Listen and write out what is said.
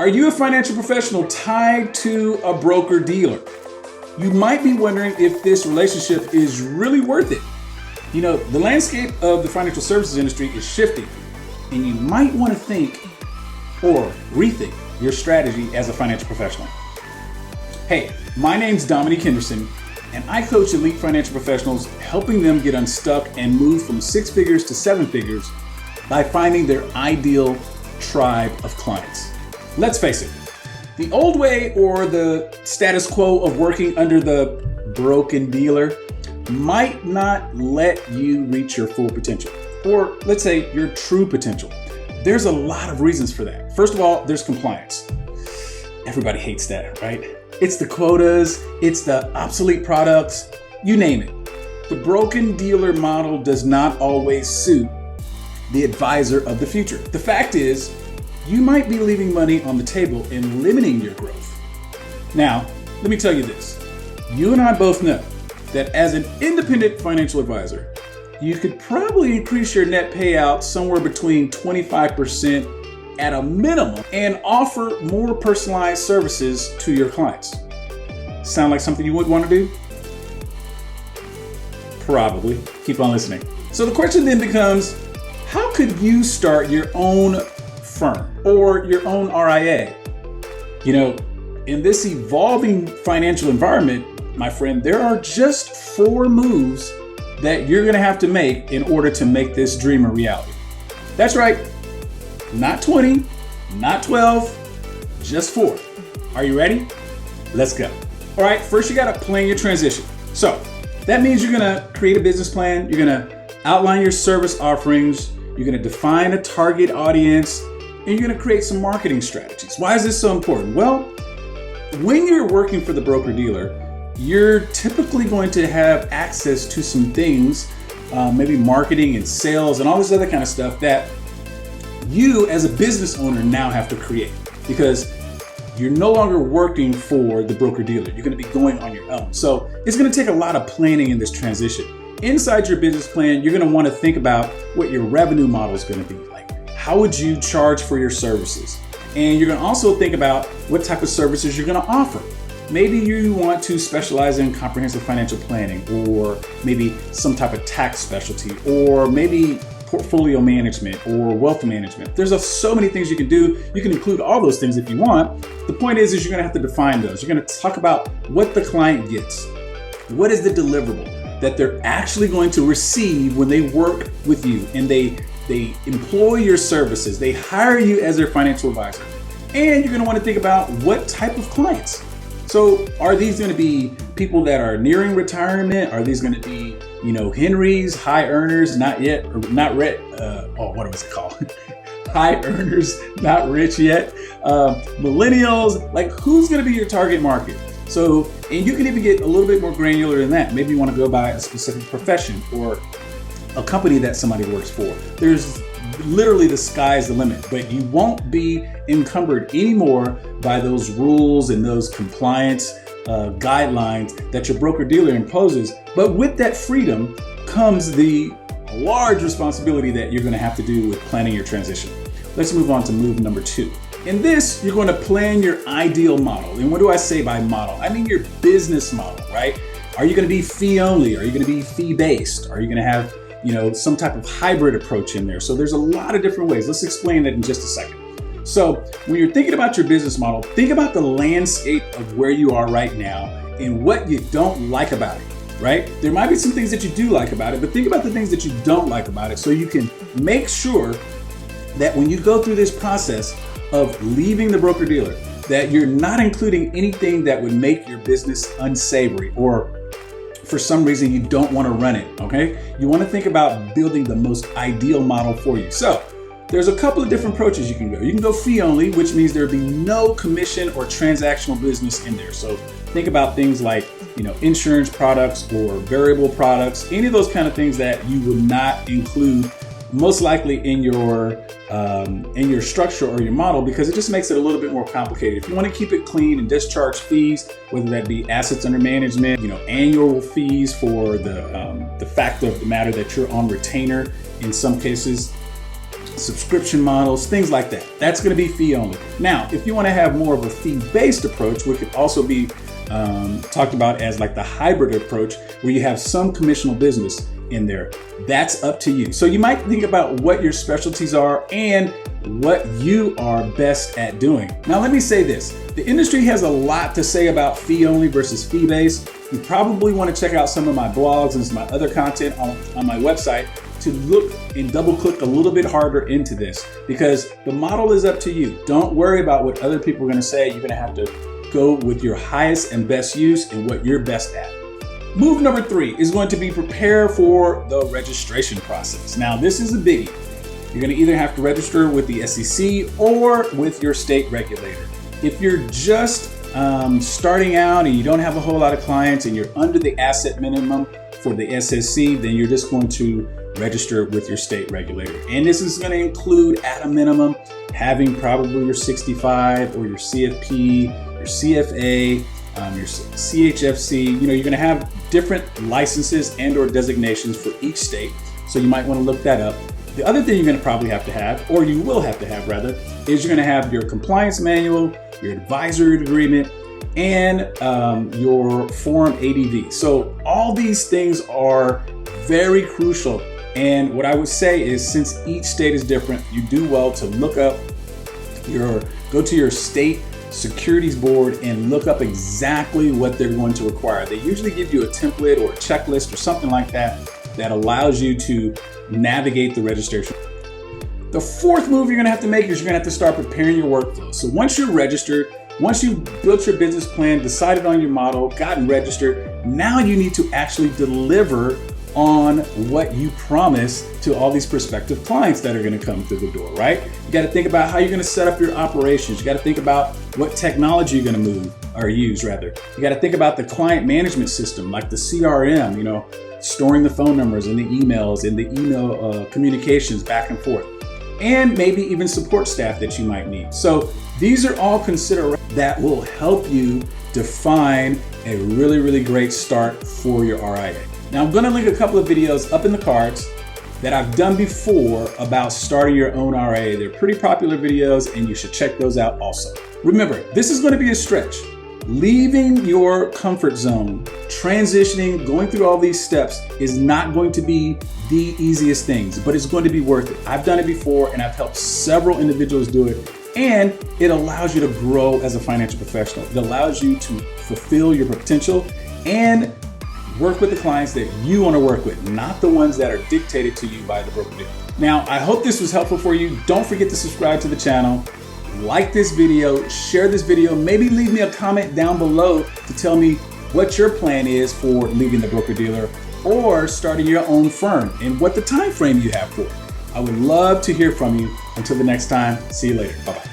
Are you a financial professional tied to a broker dealer? You might be wondering if this relationship is really worth it. You know, the landscape of the financial services industry is shifting, and you might want to think or rethink your strategy as a financial professional. Hey, my name's Dominique Henderson, and I coach elite financial professionals, helping them get unstuck and move from 6 figures to 7 figures by finding their ideal tribe of clients. Let's face it, the old way or the status quo of working under the broken dealer might not let you reach your full potential, or let's say your true potential. There's a lot of reasons for that. First of all, there's compliance. Everybody hates that, right? It's the quotas, it's the obsolete products, you name it. The broken dealer model does not always suit the advisor of the future. The fact is, you might be leaving money on the table and limiting your growth. Now, let me tell you this. You and I both know that as an independent financial advisor, you could probably increase your net payout somewhere between 25% at a minimum and offer more personalized services to your clients. Sound like something you would want to do? Probably. Keep on listening. So the question then becomes, how could you start your own firm or your own RIA? You know, in this evolving financial environment, my friend, there are just 4 moves that you're going to have to make in order to make this dream a reality. That's right. Not 20, not 12, just 4. Are you ready? Let's go. All right, first you got to plan your transition. So that means you're going to create a business plan. You're going to outline your service offerings. You're going to define a target audience, and you're going to create some marketing strategies. Why is this so important? Well, when you're working for the broker dealer, you're typically going to have access to some things, maybe marketing and sales and all this other kind of stuff that you as a business owner now have to create, because you're no longer working for the broker dealer. You're going to be going on your own. So it's going to take a lot of planning in this transition. Inside your business plan, you're going to want to think about what your revenue model is going to be like. How would you charge for your services? And you're going to also think about what type of services you're going to offer. Maybe you want to specialize in comprehensive financial planning, or maybe some type of tax specialty, or maybe portfolio management or wealth management. There's so many things you can do. You can include all those things if you want. The point is you're going to have to define those. You're going to talk about what the client gets. What is the deliverable that they're actually going to receive when they work with you and they employ your services, they hire you as their financial advisor. And you're going to want to think about what type of clients. So are these going to be people that are nearing retirement? Are these going to be, Henrys, high earners, not yet, or not rich? What was it called? High earners, not rich yet. Millennials, like who's going to be your target market? So, and you can even get a little bit more granular than that. Maybe you want to go by a specific profession or a company that somebody works for. There's literally the sky's the limit, but you won't be encumbered anymore by those rules and those compliance guidelines that your broker dealer imposes. But with that freedom comes the large responsibility that you're going to have to do with planning your transition. Let's move on to move number 2. In this, you're going to plan your ideal model. And what do I say by model? I mean your business model, right? Are you going to be fee only? Are you going to be fee based? Are you going to have some type of hybrid approach in there? So there's a lot of different ways. Let's explain that in just a second. So when you're thinking about your business model, think about the landscape of where you are right now and what you don't like about it, right? There might be some things that you do like about it, but think about the things that you don't like about it so you can make sure that when you go through this process of leaving the broker dealer, that you're not including anything that would make your business unsavory or for some reason you don't want to run it, okay? You want to think about building the most ideal model for you. So there's a couple of different approaches you can go. You can go fee only, which means there'll be no commission or transactional business in there. So think about things like, insurance products or variable products, any of those kind of things that you would not include most likely in your structure or your model, because it just makes it a little bit more complicated. If you want to keep it clean and discharge fees, whether that be assets under management, annual fees for the fact of the matter that you're on retainer in some cases, subscription models, things like that. That's going to be fee only. Now, if you want to have more of a fee-based approach, which could also be talked about as like the hybrid approach, where you have some commissional business in there, that's up to you. So you might think about what your specialties are and what you are best at doing. Now, let me say this. The industry has a lot to say about fee only versus fee based. You probably want to check out some of my blogs and some of my other content on my website to look and double click a little bit harder into this, because the model is up to you. Don't worry about what other people are going to say. You're going to have to go with your highest and best use and what you're best at. Move number 3 is going to be prepare for the registration process. Now, this is a biggie. You're going to either have to register with the SEC or with your state regulator. If you're just starting out and you don't have a whole lot of clients and you're under the asset minimum for the SSC, then you're just going to register with your state regulator. And this is going to include, at a minimum, having probably your 65 or your CFP, your CFA, your CHFC. You know, you're going to have different licenses and or designations for each state. So you might want to look that up. The other thing you're going to probably have to have, or you will have to have rather, is you're going to have your compliance manual, your advisory agreement, and your Form ADV. So all these things are very crucial. And what I would say is, since each state is different, you do well to look up go to your state securities board and look up exactly what they're going to require. They usually give you a template or a checklist or something like that that allows you to navigate the registration. The 4th move you're going to have to make is you're going to have to start preparing your workflow. So once you're registered, once you've built your business plan, decided on your model, gotten registered, now you need to actually deliver on what you promised to all these prospective clients that are going to come through the door, right? You got to think about how you're going to set up your operations. You got to think about what technology you're going to use. You got to think about the client management system, like the CRM, you know, storing the phone numbers and the emails and the email communications back and forth, and maybe even support staff that you might need. So these are all considerations that will help you define a really, really great start for your RIA. Now, I'm going to link a couple of videos up in the cards that I've done before about starting your own RIA. They're pretty popular videos and you should check those out also. Remember, this is going to be a stretch. Leaving your comfort zone, transitioning, going through all these steps is not going to be the easiest things, but it's going to be worth it. I've done it before and I've helped several individuals do it, and it allows you to grow as a financial professional. It allows you to fulfill your potential and work with the clients that you want to work with, not the ones that are dictated to you by the broker dealer. Now, I hope this was helpful for you. Don't forget to subscribe to the channel. Like this video, share this video, maybe leave me a comment down below to tell me what your plan is for leaving the broker dealer or starting your own firm and what the time frame you have for it. I would love to hear from you. Until the next time, see you later. Bye-bye.